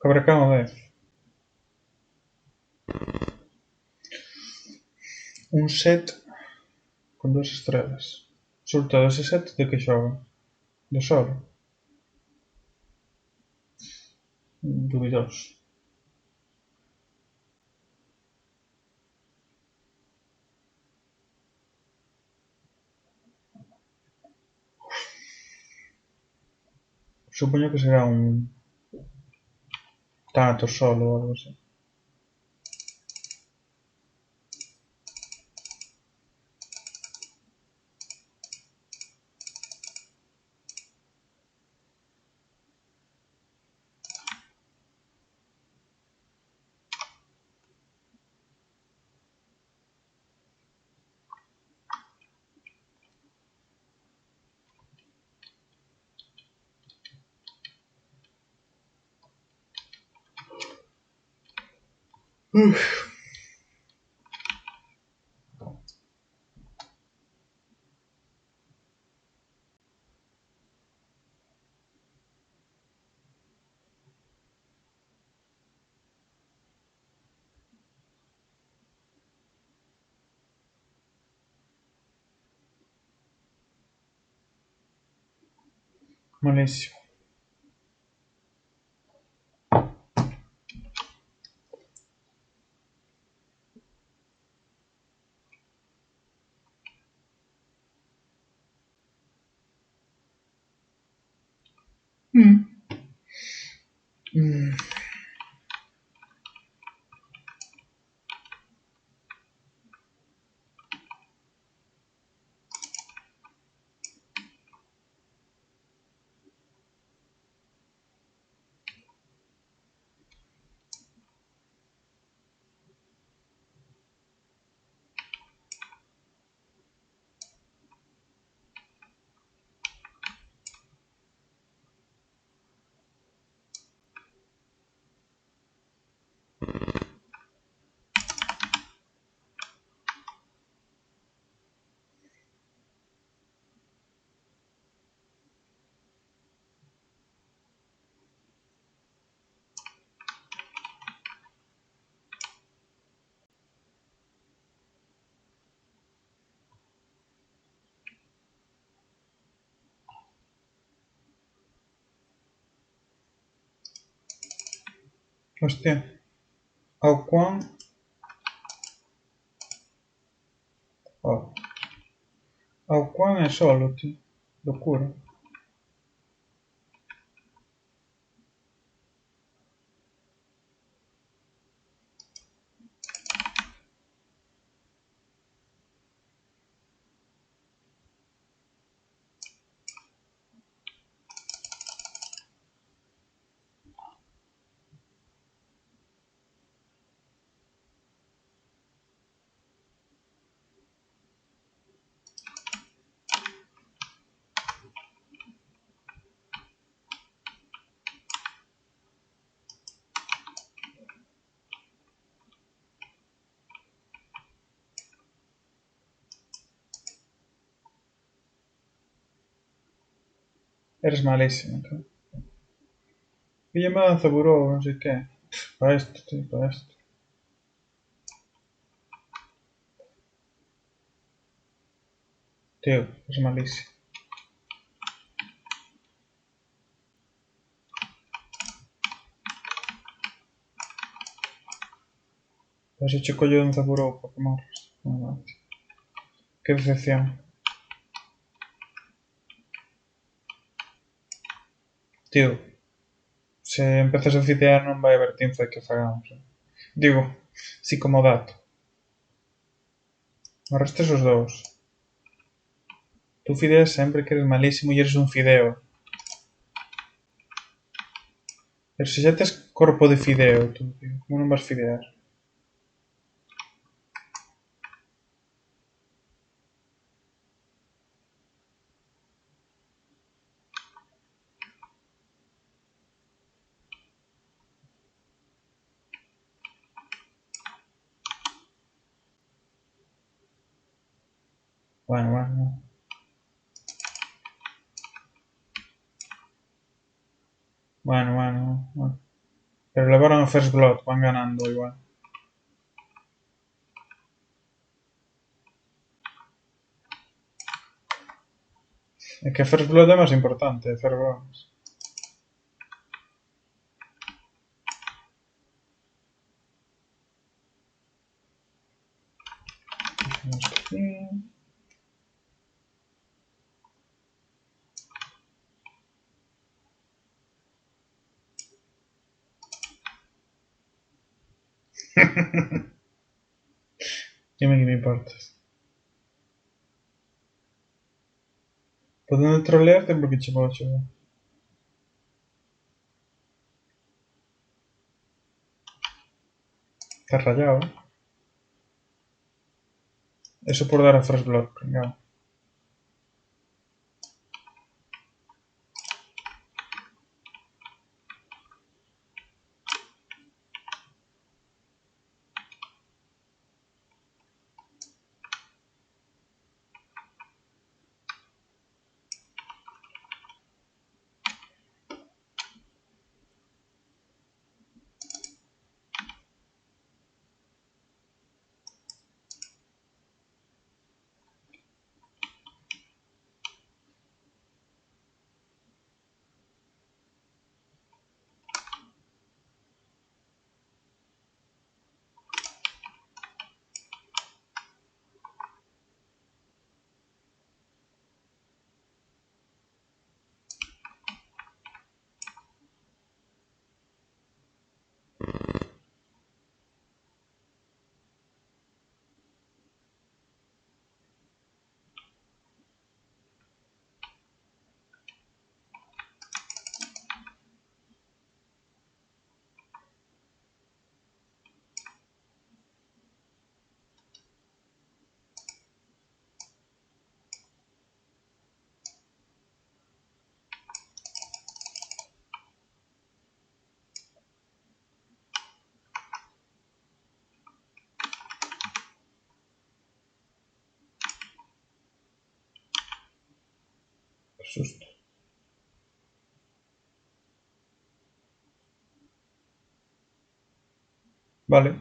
Cobra Kai 10. Un set con 2 estrelas. Sobre todo ese set de que xoga. De solo. Dubidoso. Supoño que será un Thanatos solo ou algo así. Malísimo. Mm. Hostia. Ao cuán... Oh. Ao cuán é solo, tío. Locura. Eres malísimo, tío. Píllame danza buró, non sei que. Para esto, tío, para esto. Tío, es malísimo. Has hecho collo danza buró para que morras. No manches. Qué decepción. Tío, se empezas a fidear non vai haber tiempo de que fagamos. Digo, si como dato. Morrestes os dous. Tú fideas sempre que eres malísimo e eres un fideo. Pero se xa tes corpo de fideo, tú, tío, como non vas fidear? Bueno, bueno. Bueno. Pero levaron a First Blood, van ganando igual. Es que First Blood é máis importante, First Blood. Dime que me importas. Podendo trolearte porque che vou chover. Estás rayado, eh? Eso por dar a First Blood, pringao. Susto. Vale.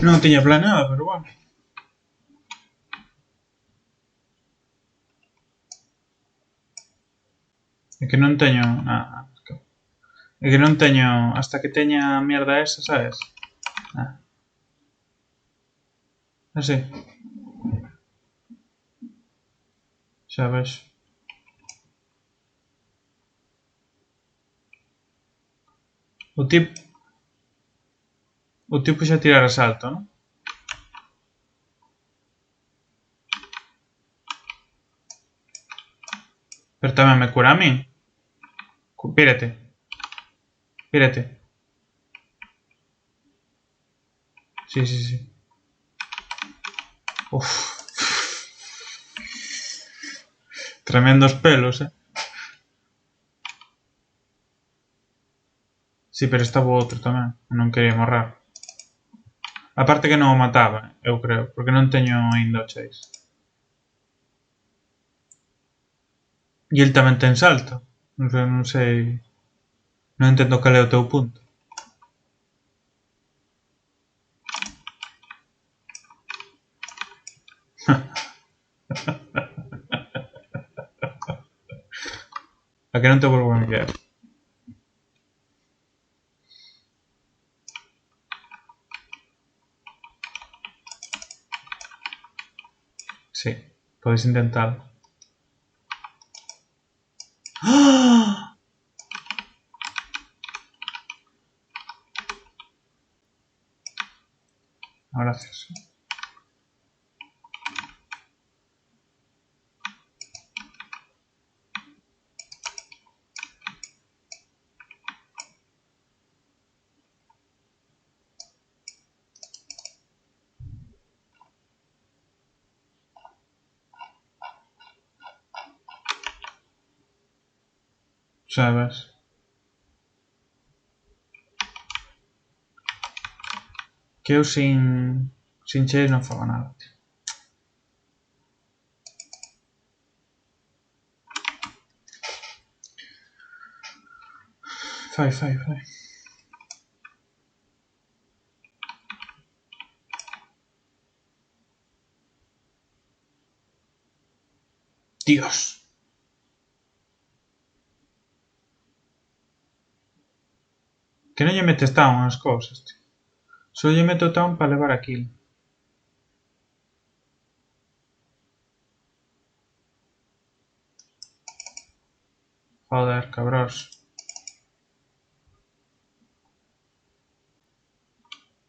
Non tiña planeado, pero bueno. É que non teño... é que non teño... Hasta que teña a mierda esa, sabes? Así. Xa ves. O tipo... O tipo xa tirara salto, non? Pero tamén me cura a min. Pírate. Pírate. Sí, sí, sí. Uf. Tremendos pelos, eh. Sí, pero estaba o outro tamén. Non quería morrer. Aparte que non o mataba, eu creo. Porque non teño aínda o chase. E el tamén ten salto. Non sei... Non entendo cal é o teu punto. A que non te volvo a enviar. Sí, podes intentalo. ¡Ah! Gracias. Sabes? Que eu sin chase non fago nada, tío. Fai. Dios. Que non lle metes down as cousas, tío. Só lle meto down para levar a kill. Joder, cabros.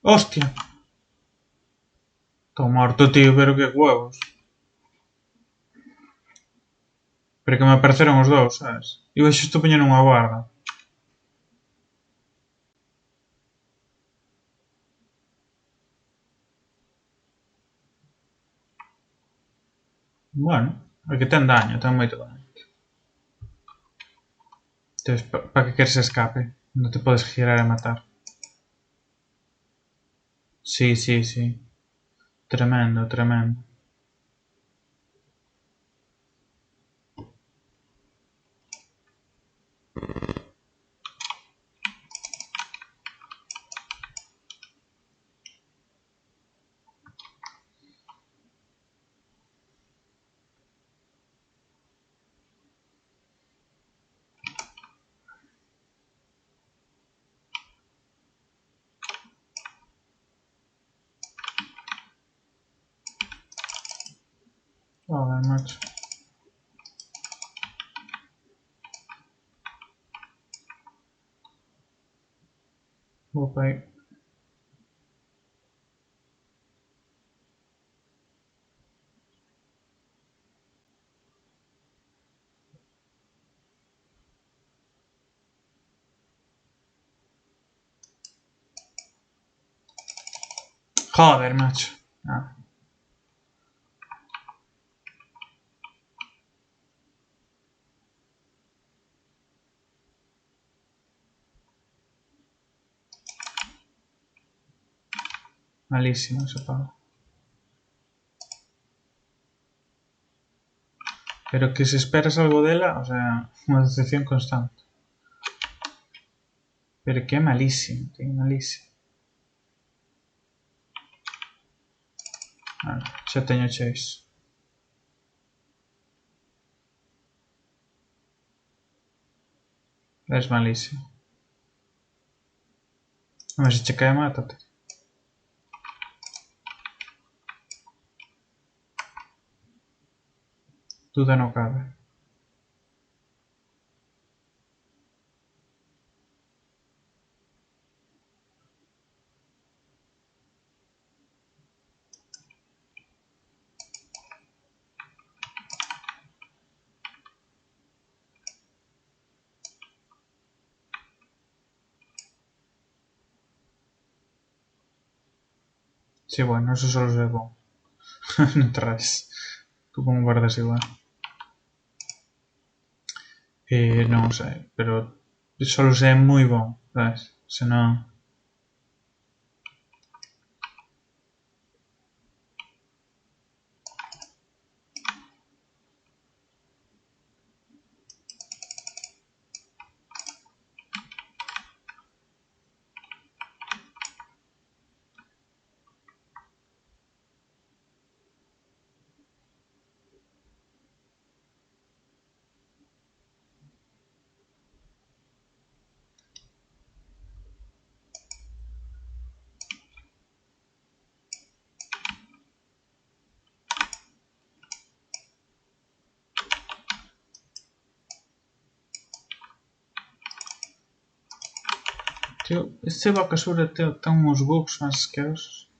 Hostia. Tô morto, tío, pero que huevos. Pero que me apareceron os dous, sabes? Iba xusto a poñer unha guarda. Bueno, é que ten daño, ten moito daño. Entonces, para que queres escape? Non te podes girar e matar. Sí. Tremendo. Joder, macho. Vou para aí. Joder, macho. Ah. Malísimo ese pavo. Pero que se esperas algo dela, o sea, unha decepción constante. Pero que é malísimo, tío, malísimo. Vale, xa teño chase. Es malísimo. A ver se che cae, mátate. Duda no cabe. Sí, bueno, eso solo se bon. Non traes. Tú como guardas igual. Non sei, pero solo se é moi bon, sabes? Se non... Tío, este Bakasura ten uns bugs máis asquerosos.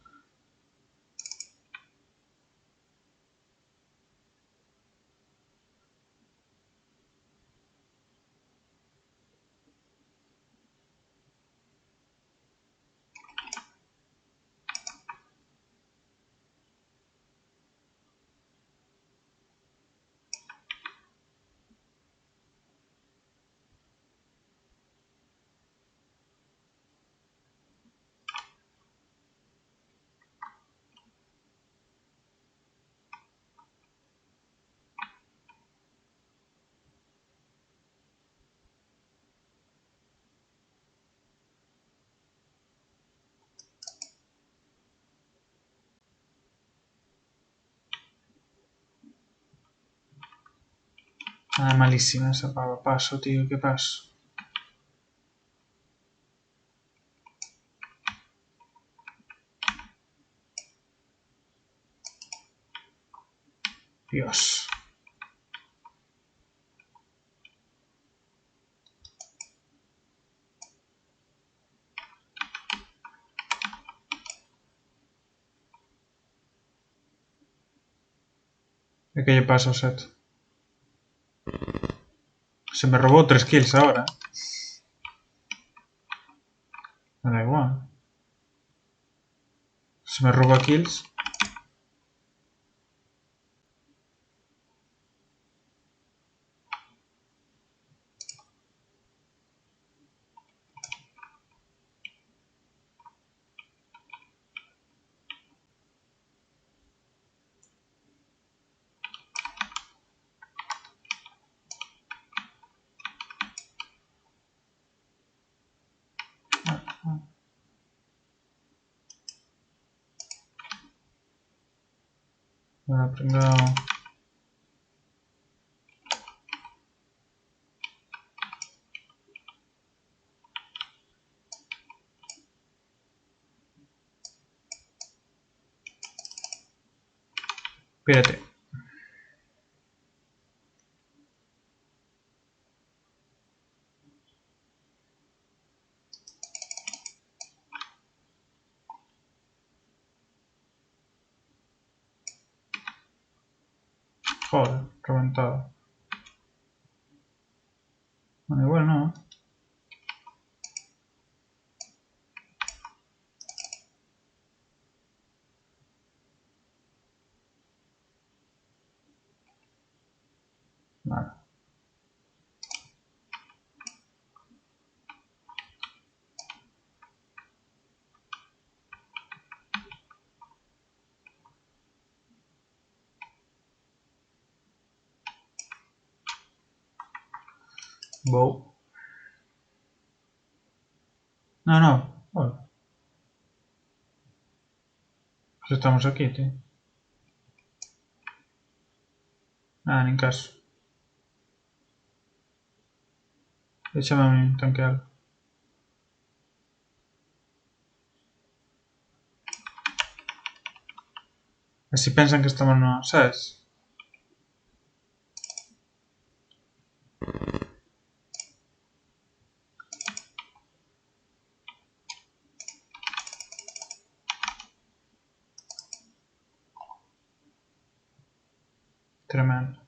Ah, malísima esa pava. Paso, tío, ¿qué paso? Dios. ¿De qué le pasa, Set? Se me robó 3 kills ahora. Me da igual. Se me roba kills. Bueno, pringao. Pírate. Joder, reventado. Bueno, igual no. Vale. Bow. No, no. Joder. Pues estamos aquí, tío. Nada, ni caso. Échame a mí, tanquealo. Así piensan que estamos no, ¿sabes? Tremendo.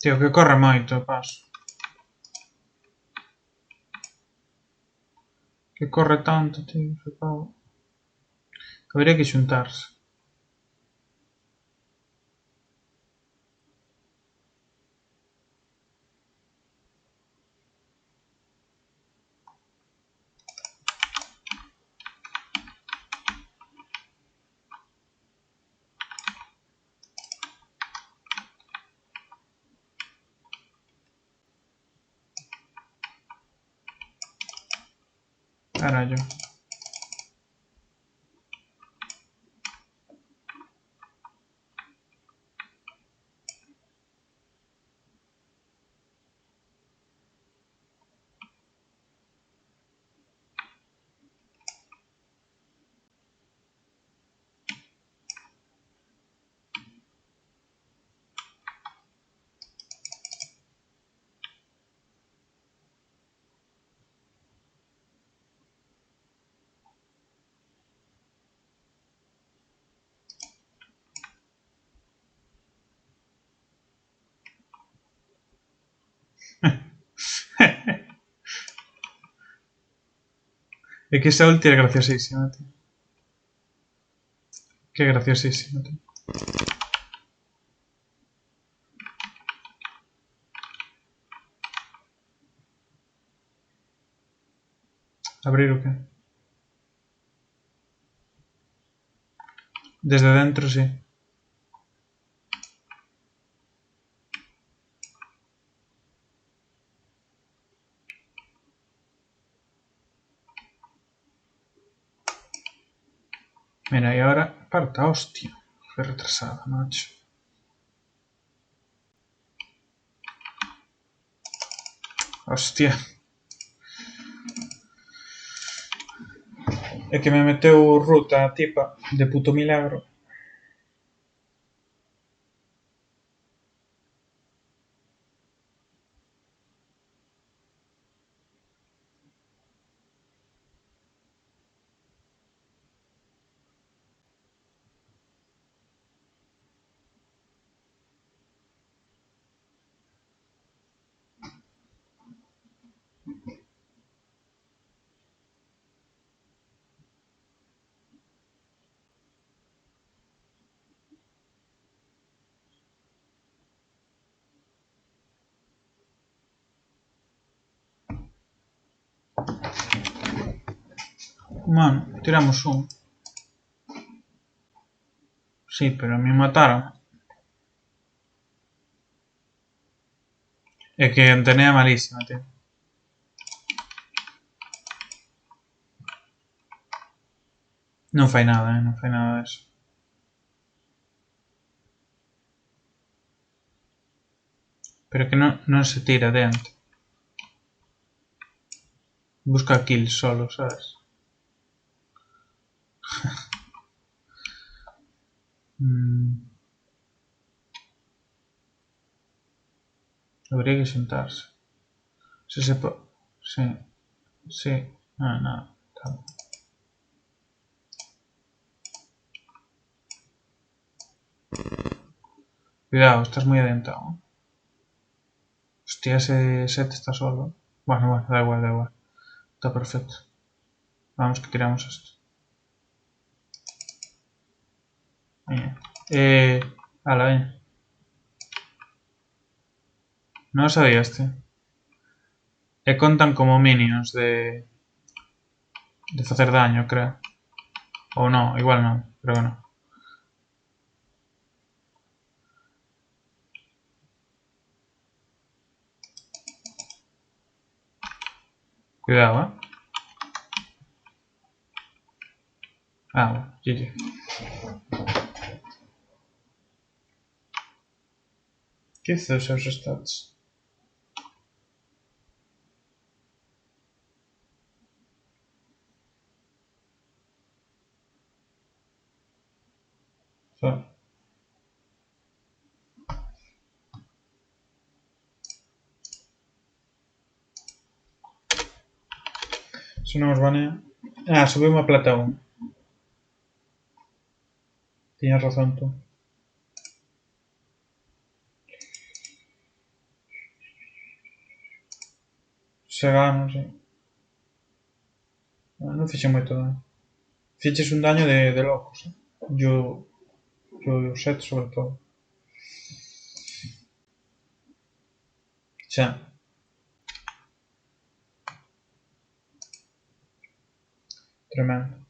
Tío, que corre moito, paso. Que corre tanto, tío, ese pavo. Habría que xuntarse. Carallo. Es que esa ulti es graciosísima, tío. Qué graciosísima, tío. Abrir o qué? Desde dentro, sí. Mira, y ahora... Parta, hostia. Fue retrasada, macho. Hostia. É que me meteu ruta a tipa de puto milagro. Mano, tiramos un. Sí, pero a mí mataron. É que a Antenea é malísima, tío. Non fai nada, non fai nada deso. Pero que non se tira dentro. Busca kills solo, sabes? Habría que sentarse. Se se po... Sí. Sí. Ah, nada. Tá bom. Cuidado, estás muy adentro. Hostia, ese set está solo. Bueno, da igual, da igual. Está perfecto. Vamos que tiramos esto. Venga. Ala, venga. No lo sabías, tío. Contan como minions de facer daño, creo. Ou non, igual non, creo que non. Cuidado, Ah, bueno, GG. Que hizo os seus stats? Só. Se non os banea... Ah, subiu a plata 1. Tiñas razón tú. Se gano, sí. Non fixe moito daño. Fiches un daño de locos, Yo set sobre todo. Xa. Tremendo.